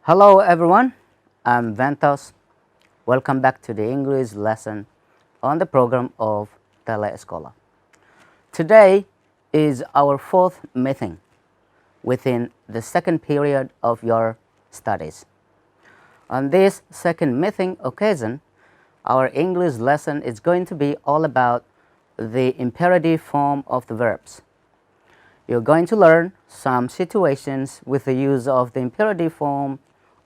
Hello everyone, I'm Ventus. Welcome back to the English lesson on the program of TELE-ESKOLA. Today is our fourth meeting within the second period of your studies. On this second meeting occasion, our English lesson is going to be all about the imperative form of the verbs. You're going to learn some situations with the use of the imperative form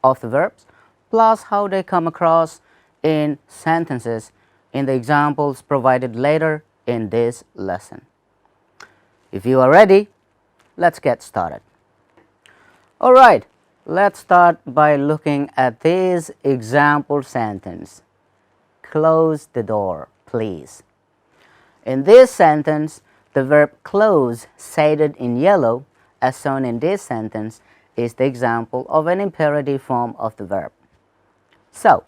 of the verbs, plus how they come across in sentences in the examples provided later in this lesson. If you are ready, let's get started. Alright, let's start by looking at this example sentence. Close the door, please. In this sentence, the verb close, shaded in yellow, as shown in this sentence, is the example of an imperative form of the verb. So,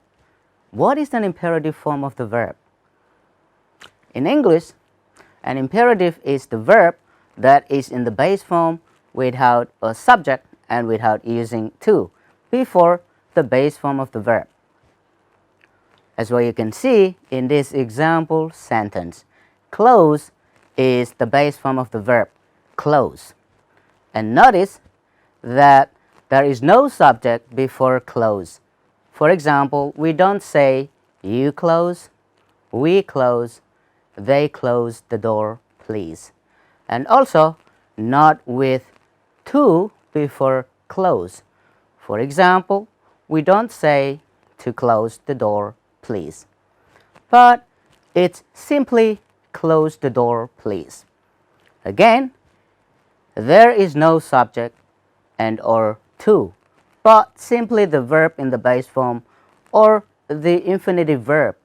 what is an imperative form of the verb? In English, an imperative is the verb that is in the base form without a subject and without using to before the base form of the verb. As well, you can see in this example sentence, close is the base form of the verb close. And notice that there is no subject before close. For example, we don't say you close, we close, they close the door, please. And also not with to before close. For example, we don't say to close the door, please. But it's simply close the door, please. Again, there is no subject and or to, but simply the verb in the base form or the infinitive verb,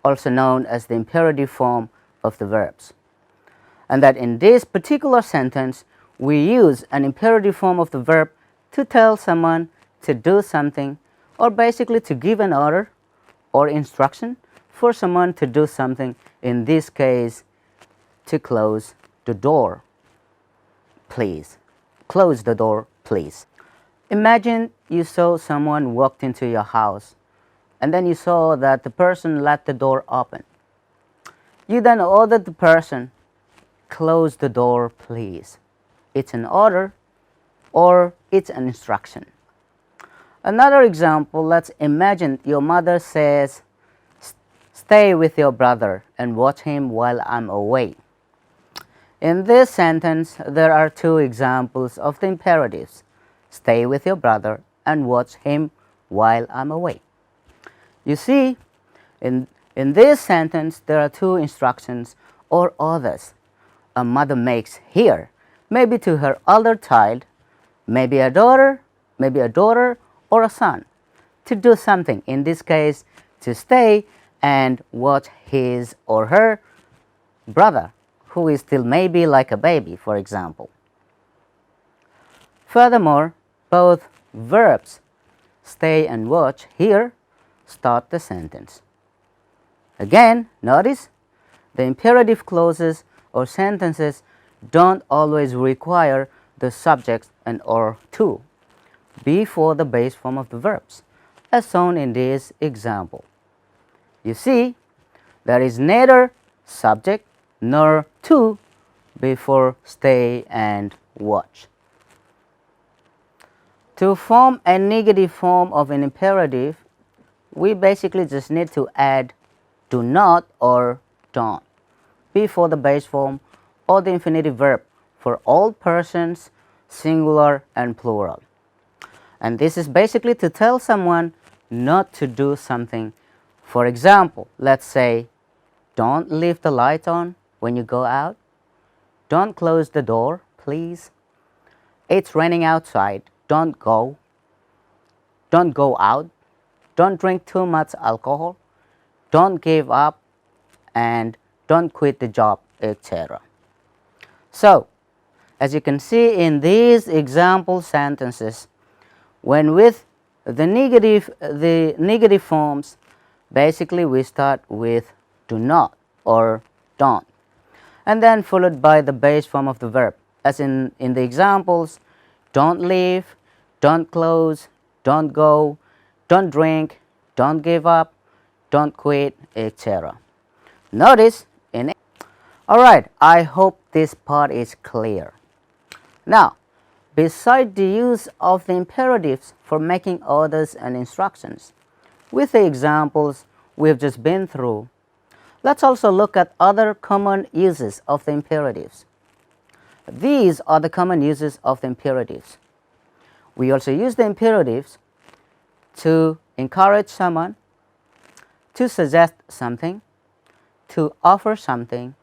also known as the imperative form of the verbs. And that in this particular sentence, we use an imperative form of the verb to tell someone to do something, or basically to give an order or instruction for someone to do something, in this case, to close the door, please. Close the door, please. Imagine you saw someone walked into your house and then you saw that the person left the door open. You then ordered the person, close the door, please. It's an order or it's an instruction. Another example, let's imagine your mother says, stay with your brother and watch him while I'm away. In this sentence, there are two examples of the imperatives. Stay with your brother and watch him while I'm away. You see, in this sentence, there are two instructions or orders a mother makes here, maybe to her older child, maybe a daughter or a son, to do something, in this case, to stay and watch his or her brother, who is still maybe like a baby, for example. Furthermore, both verbs, stay and watch, here start the sentence. Again, notice the imperative clauses or sentences don't always require the subjects and or to before the base form of the verbs, as shown in this example. You see, there is neither subject nor to before stay and watch. To form a negative form of an imperative, we basically just need to add do not or don't before the base form or the infinitive verb for all persons, singular and plural. And this is basically to tell someone not to do something. For example, let's say, don't leave the light on when you go out. Don't close the door, please. It's raining outside. Don't go. Don't go out. Don't drink too much alcohol. Don't give up. And don't quit the job, etc. So, as you can see in these example sentences, when with the negative forms, basically we start with do not or don't, and then followed by the base form of the verb, as in the examples, don't leave, don't close, don't go, don't drink, don't give up, don't quit, etc. Notice in Alright, I hope this part is clear. Now, besides the use of the imperatives for making orders and instructions, with the examples we've just been through, let's also look at other common uses of the imperatives. These are the common uses of the imperatives. We also use the imperatives to encourage someone, to suggest something, to offer something,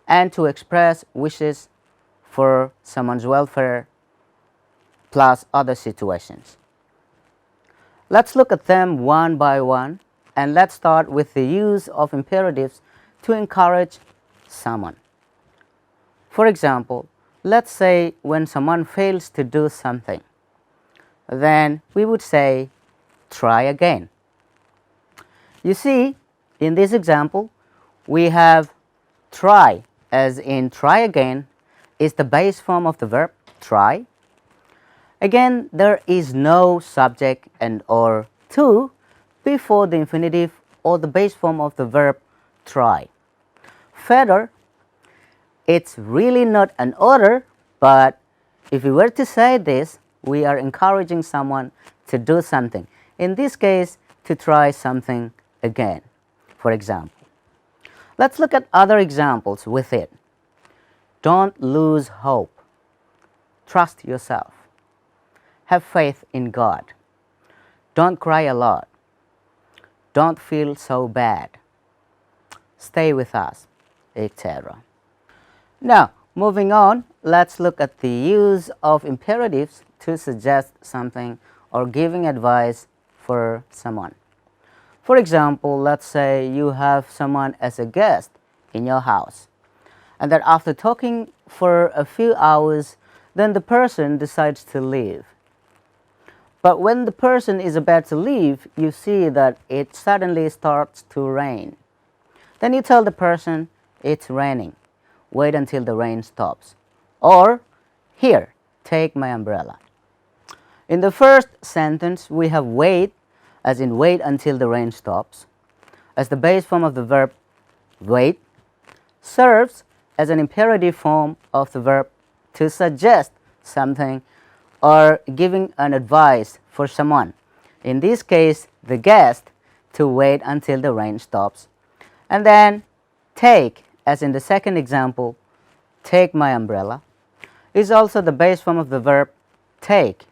and to express wishes for someone's welfare, plus other situations. Let's look at them one by one, and let's start with the use of imperatives to encourage someone. For example, let's say when someone fails to do something, then we would say, try again. You see, in this example, we have try, as in try again is the base form of the verb try. Again, there is no subject and or to before the infinitive or the base form of the verb try. Further, it's really not an order, but if we were to say this, we are encouraging someone to do something. In this case, to try something again, for example. Let's look at other examples with it. Don't lose hope. Trust yourself. Have faith in God. Don't cry a lot. Don't feel so bad. Stay with us, etc. Now, moving on, let's look at the use of imperatives to suggest something or giving advice for someone. For example, let's say you have someone as a guest in your house, and that after talking for a few hours, then the person decides to leave. But when the person is about to leave, you see that it suddenly starts to rain. Then you tell the person, it's raining. Wait until the rain stops. Or, here, take my umbrella. In the first sentence, we have wait, as in wait until the rain stops, as the base form of the verb wait, serves as an imperative form of the verb to suggest something or giving an advice for someone. In this case, the guest, to wait until the rain stops. And then take, as in the second example, take my umbrella, is also the base form of the verb take,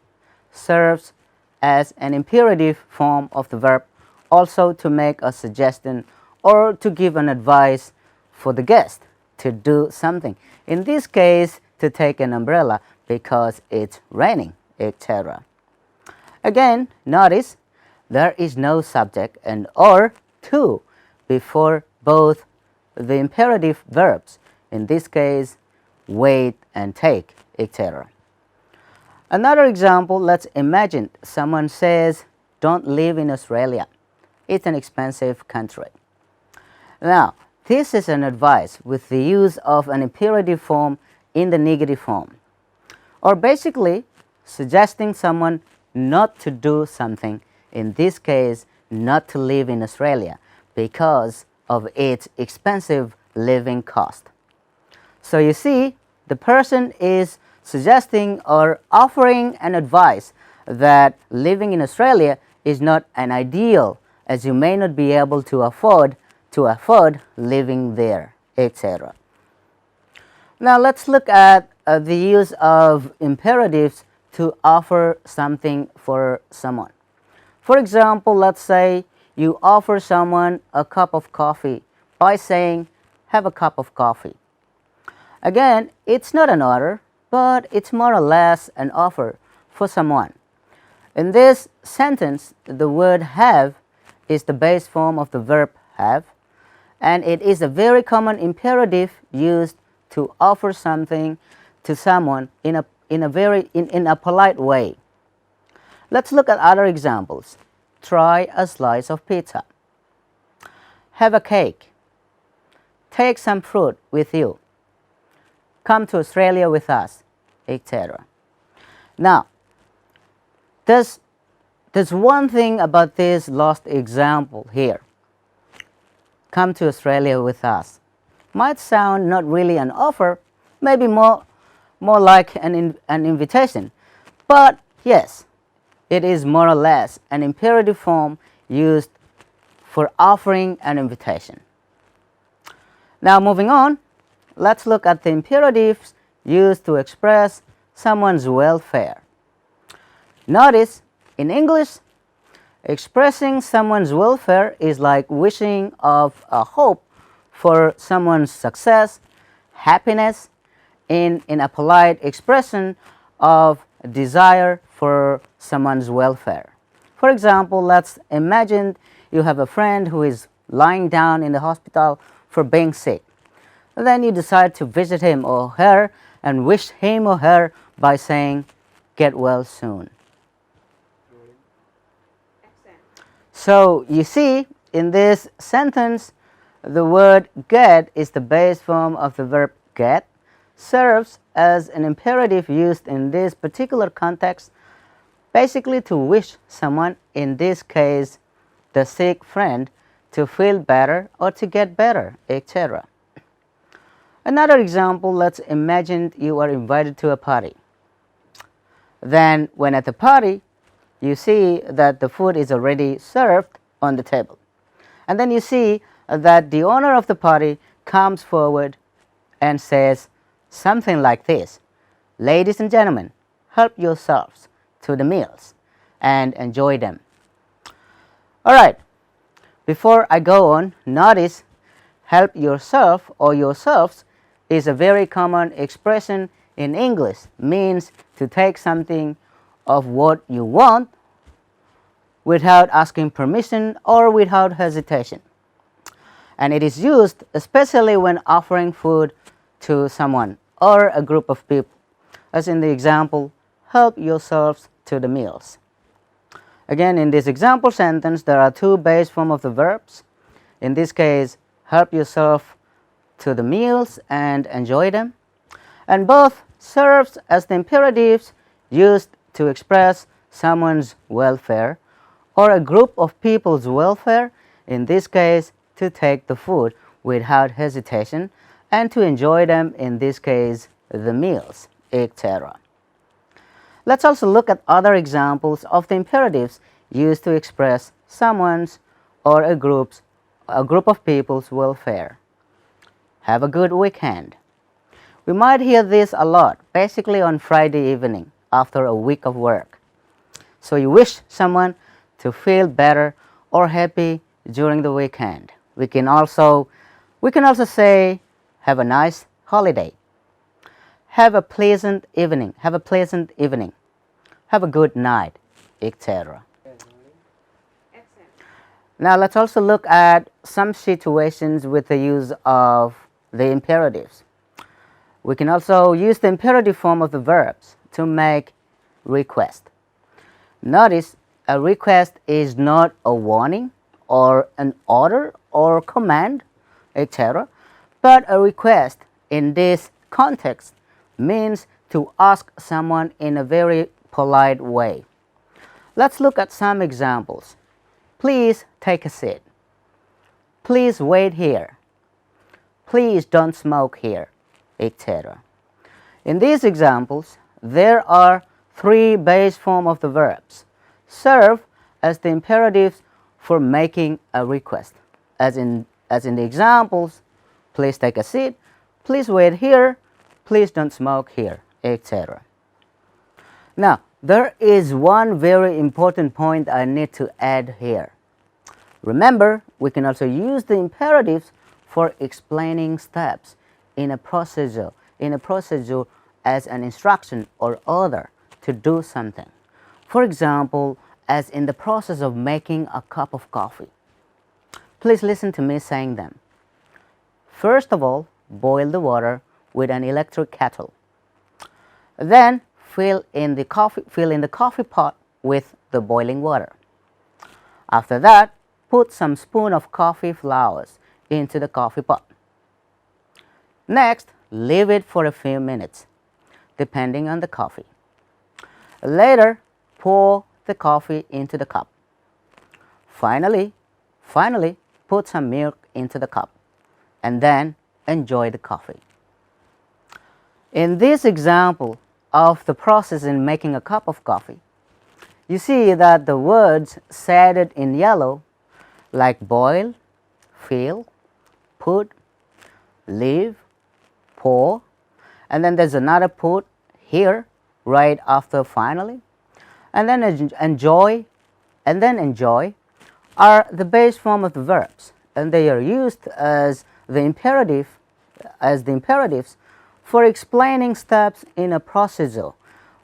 serves as an imperative form of the verb also to make a suggestion or to give an advice for the guest to do something. In this case, to take an umbrella because it's raining, etc. Again, notice there is no subject and or to before both the imperative verbs, in this case, wait and take, etc. Another example, let's imagine someone says, don't live in Australia. It's an expensive country. Now, this is an advice with the use of an imperative form in the negative form, or basically suggesting someone not to do something, in this case, not to live in Australia because of its expensive living cost. So you see, the person is suggesting or offering an advice that living in Australia is not an ideal, as you may not be able to afford living there, etc. Now let's look at the use of imperatives to offer something for someone. For example, let's say you offer someone a cup of coffee by saying, have a cup of coffee. Again, it's not an order, but it's more or less an offer for someone. In this sentence, the word have is the base form of the verb have, and it is a very common imperative used to offer something to someone in a polite way. Let's look at other examples. Try a slice of pizza. Have a cake. Take some fruit with you. Come to Australia with us, etc. Now, does there's one thing about this last example here. Come to Australia with us. Might sound not really an offer, maybe more like an invitation. But yes, it is more or less an imperative form used for offering an invitation. Now moving on, let's look at the imperatives used to express someone's welfare. Notice, in English, expressing someone's welfare is like wishing of a hope for someone's success, happiness, in a polite expression of desire for someone's welfare. For example, let's imagine you have a friend who is lying down in the hospital for being sick. Then you decide to visit him or her and wish him or her by saying, "Get well soon." So you see, in this sentence, the word get is the base form of the verb get, serves as an imperative used in this particular context, basically to wish someone, in this case the sick friend, to feel better or to get better, etc. Another example, let's imagine you are invited to a party. Then when at the party, you see that the food is already served on the table. And then you see that the owner of the party comes forward and says something like this: "Ladies and gentlemen, help yourselves to the meals and enjoy them." Alright, before I go on, notice help yourself or yourselves is a very common expression in English. Means to take something of what you want without asking permission or without hesitation. And it is used especially when offering food to someone or a group of people, as in the example, "Help yourselves to the meals." Again, in this example sentence, there are two base forms of the verbs. In this case, help yourself to the meals and enjoy them. And both serves as the imperatives used to express someone's welfare or a group of people's welfare, in this case to take the food without hesitation and to enjoy them, in this case the meals, etc. Let's also look at other examples of the imperatives used to express someone's or a group of people's welfare. Have a good weekend. We might hear this a lot, basically on Friday evening after a week of work. So you wish someone to feel better or happy during the weekend. We can also say, have a nice holiday. Have a pleasant evening. Have a pleasant evening. Have a good night, etc. Now let's also look at some situations with the use of the imperatives. We can also use the imperative form of the verbs to make request. Notice a request is not a warning or an order or command, etc. But a request in this context means to ask someone in a very polite way. Let's look at some examples. Please take a seat. Please wait here. Please don't smoke here, etc. In these examples, there are three base forms of the verbs. Serve as the imperatives for making a request. As in the examples, please take a seat, please wait here, please don't smoke here, etc. Now, there is one very important point I need to add here. Remember, we can also use the imperatives for explaining steps in a procedure as an instruction or order to do something. For example, as in the process of making a cup of coffee. Please listen to me saying them. First of all, boil the water with an electric kettle. Then fill in the coffee pot with the boiling water. After that, put some spoon of coffee flowers into the coffee pot. Next, leave it for a few minutes, depending on the coffee. Later, pour the coffee into the cup. Finally, put some milk into the cup and then enjoy the coffee. In this example of the process in making a cup of coffee, you see that the words shaded in yellow like boil, fill, put, leave, pour, and then there's another put here right after finally, and then enjoy, are the base form of the verbs, and they are used as the imperatives for explaining steps in a procedure,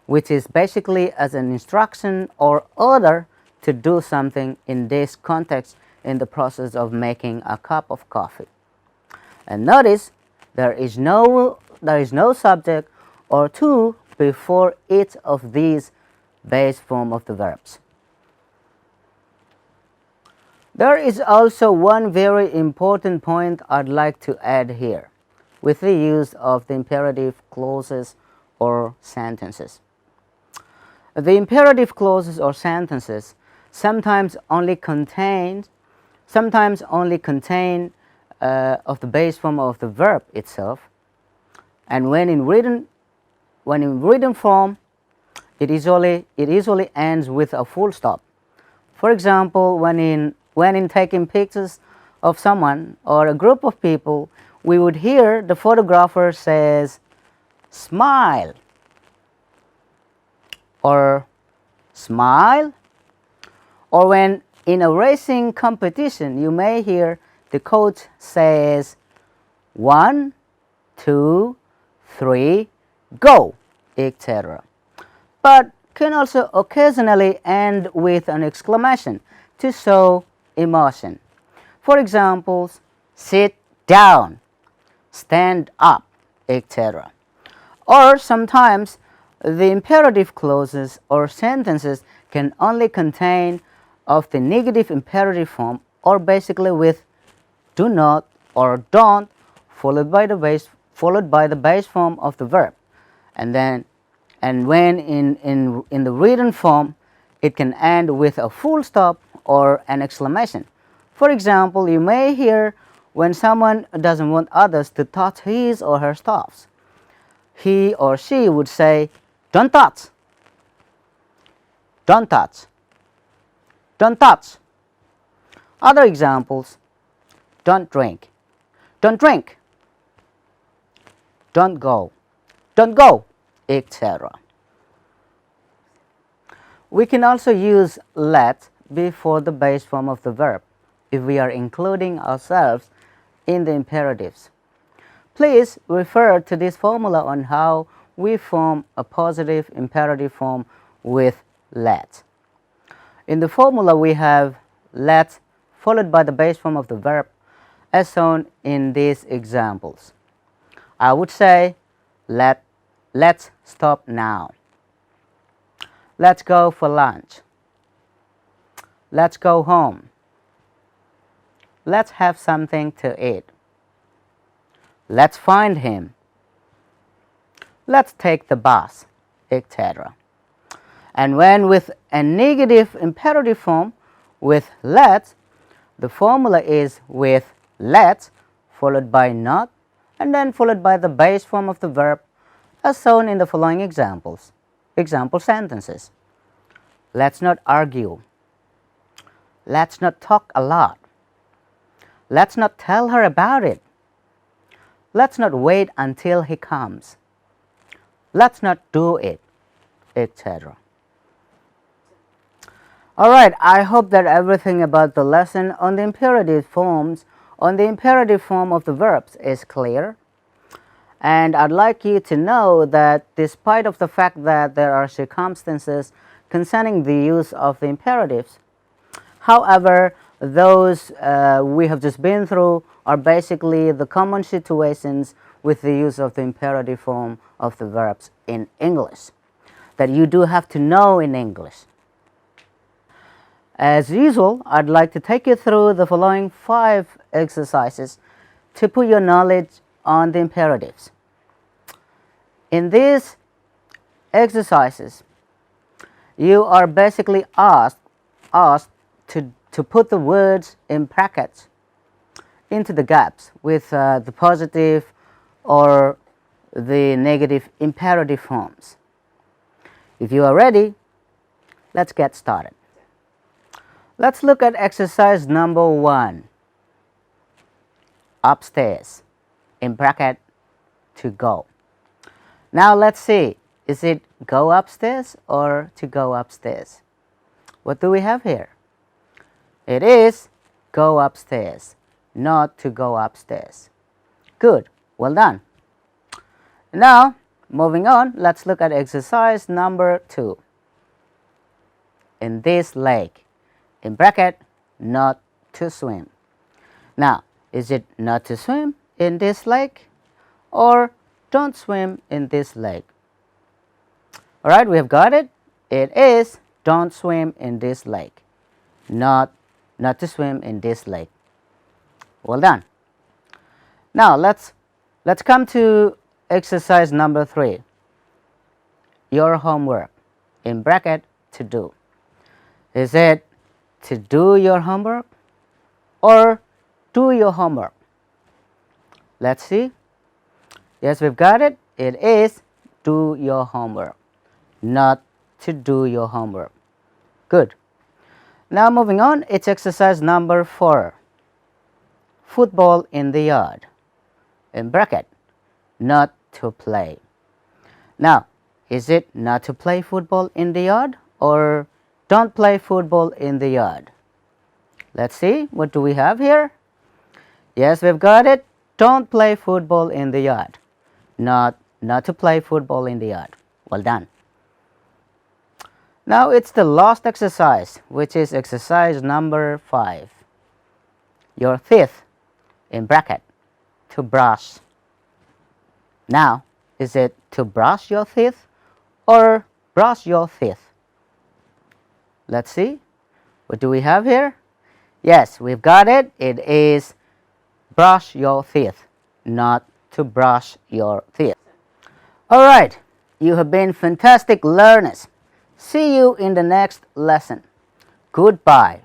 which is basically as an instruction or order to do something in this context in the process of making a cup of coffee. And notice there is no subject or to before each of these base form of the verbs. There is also one very important point I'd like to add here with the use of the imperative clauses or sentences. The imperative clauses or sentences sometimes only contain of the base form of the verb itself, and when in written form, it usually ends with a full stop. For example, when in taking pictures of someone or a group of people, we would hear the photographer says, "Smile," or "Smile," or when in a racing competition, you may hear the coach says, "1, 2, 3, go," etc. But can also occasionally end with an exclamation to show emotion. For example, sit down, stand up, etc. Or sometimes the imperative clauses or sentences can only contain of the negative imperative form, or basically with do not or don't followed by the base form of the verb, and when in the written form, it can end with a full stop or an exclamation. For example, you may hear when someone doesn't want others to touch his or her stuffs, he or she would say, "Don't touch, don't touch, don't touch." Other examples, don't drink, don't drink, don't go, etc. We can also use let before the base form of the verb if we are including ourselves in the imperatives. Please refer to this formula on how we form a positive imperative form with let. In the formula, we have let followed by the base form of the verb as shown in these examples. I would say, let's stop now. Let's go for lunch. Let's go home. Let's have something to eat. Let's find him. Let's take the bus, etc. And when with a negative imperative form with let, the formula is with let followed by not and then followed by the base form of the verb as shown in the following examples. Example sentences. Let's not argue. Let's not talk a lot. Let's not tell her about it. Let's not wait until he comes. Let's not do it, etc. Alright, I hope that everything about the lesson on the imperative form of the verbs is clear. And I'd like you to know that despite of the fact that there are circumstances concerning the use of the imperatives, however, those we have just been through are basically the common situations with the use of the imperative form of the verbs in English that you do have to know in English. As usual, I'd like to take you through the following 5 exercises to put your knowledge on the imperatives. In these exercises, you are basically asked to put the words in brackets into the gaps with the positive or the negative imperative forms. If you are ready, let's get started. Let's look at exercise number 1. Upstairs, in bracket, to go. Now let's see, is it go upstairs or to go upstairs? What do we have here? It is go upstairs, not to go upstairs. Good, well done. Now, moving on, let's look at exercise number 2. In this lake, in bracket, not to swim. Now, is it not to swim in this lake or don't swim in this lake? Alright, we have got it. It is don't swim in this lake, not to swim in this lake. Well done. Now, let's come to exercise number 3. Your homework, in bracket, to do. Is it to do your homework or do your homework? Let's see. Yes, we've got it. It is do your homework, not to do your homework. Good. Now moving on, it's exercise number 4. Football in the yard, in bracket, not to play. Now, is it not to play football in the yard or don't play football in the yard? Let's see, what do we have here? Yes, we've got it. Don't play football in the yard, not to play football in the yard. Well done. Now it's the last exercise, which is exercise number 5. Your teeth, in bracket, to brush. Now, is it to brush your teeth or brush your teeth? Let's see. What do we have here? Yes, we've got it. It is brush your teeth, not to brush your teeth. Alright, you have been fantastic learners. See you in the next lesson. Goodbye.